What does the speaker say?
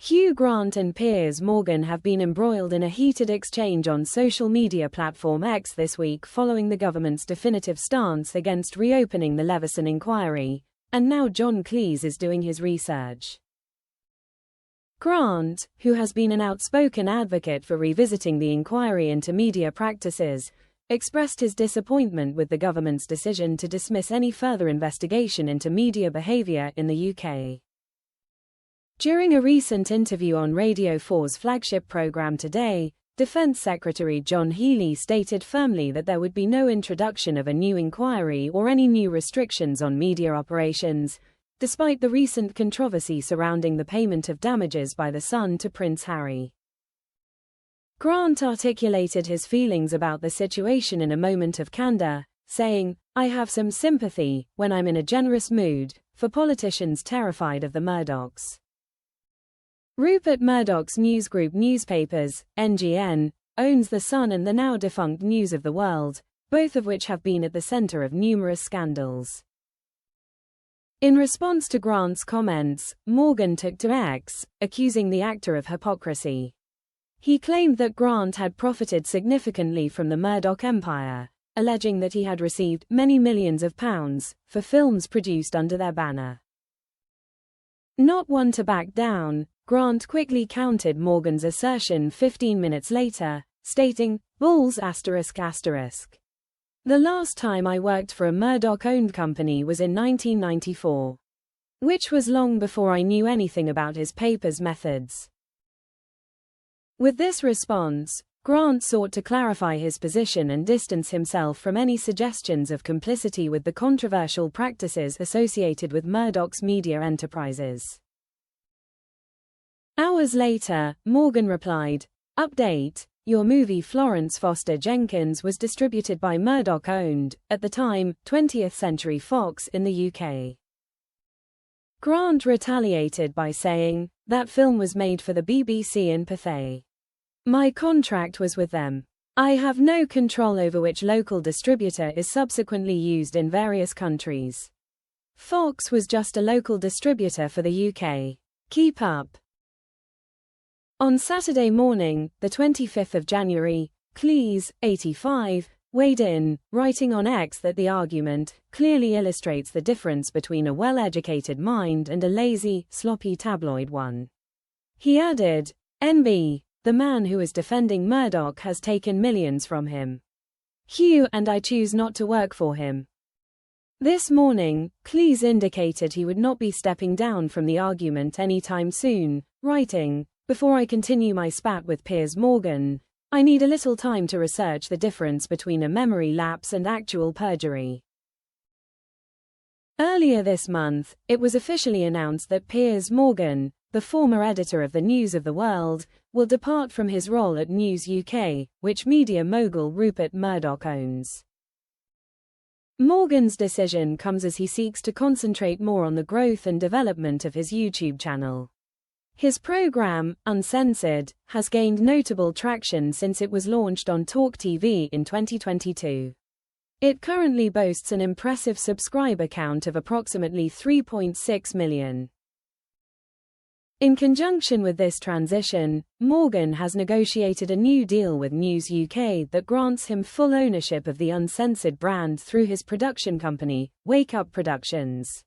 Hugh Grant and Piers Morgan have been embroiled in a heated exchange on social media platform X this week following the government's definitive stance against reopening the Leveson inquiry, and now John Cleese is doing his research. Grant, who has been an outspoken advocate for revisiting the inquiry into media practices, expressed his disappointment with the government's decision to dismiss any further investigation into media behavior in the UK. During a recent interview on Radio 4's flagship programme Today, Defence Secretary John Healey stated firmly that there would be no introduction of a new inquiry or any new restrictions on media operations, despite the recent controversy surrounding the payment of damages by The Sun to Prince Harry. Grant articulated his feelings about the situation in a moment of candour, saying, "I have some sympathy, when I'm in a generous mood, for politicians terrified of the Murdochs." Rupert Murdoch's News Group newspapers, NGN, owns The Sun and the now-defunct News of the World, both of which have been at the centre of numerous scandals. In response to Grant's comments, Morgan took to X, accusing the actor of hypocrisy. He claimed that Grant had profited significantly from the Murdoch empire, alleging that he had received many millions of pounds for films produced under their banner. Not one to back down, Grant quickly countered Morgan's assertion 15 minutes later, stating, "Bulls ***. The last time I worked for a Murdoch-owned company was in 1994. Which was long before I knew anything about his paper's methods." With this response, Grant sought to clarify his position and distance himself from any suggestions of complicity with the controversial practices associated with Murdoch's media enterprises. Hours later, Morgan replied, "Update, your movie Florence Foster Jenkins was distributed by Murdoch-owned, at the time, 20th Century Fox in the UK." Grant retaliated by saying, "That film was made for the BBC in Pathé. My contract was with them. I have no control over which local distributor is subsequently used in various countries. Fox was just a local distributor for the UK. Keep up." On Saturday morning, the 25th of January, Cleese, 85, weighed in, writing on X that the argument clearly illustrates the difference between a well-educated mind and a lazy, sloppy tabloid one. He added, "NB, the man who is defending Murdoch has taken millions from him. Hugh and I choose not to work for him." This morning, Cleese indicated he would not be stepping down from the argument anytime soon, writing, "Before I continue my spat with Piers Morgan, I need a little time to research the difference between a memory lapse and actual perjury." Earlier this month, it was officially announced that Piers Morgan, the former editor of the News of the World, will depart from his role at News UK, which media mogul Rupert Murdoch owns. Morgan's decision comes as he seeks to concentrate more on the growth and development of his YouTube channel. His program, Uncensored, has gained notable traction since it was launched on Talk TV in 2022. It currently boasts an impressive subscriber count of approximately 3.6 million. In conjunction with this transition, Morgan has negotiated a new deal with News UK that grants him full ownership of the Uncensored brand through his production company, Wake Up Productions.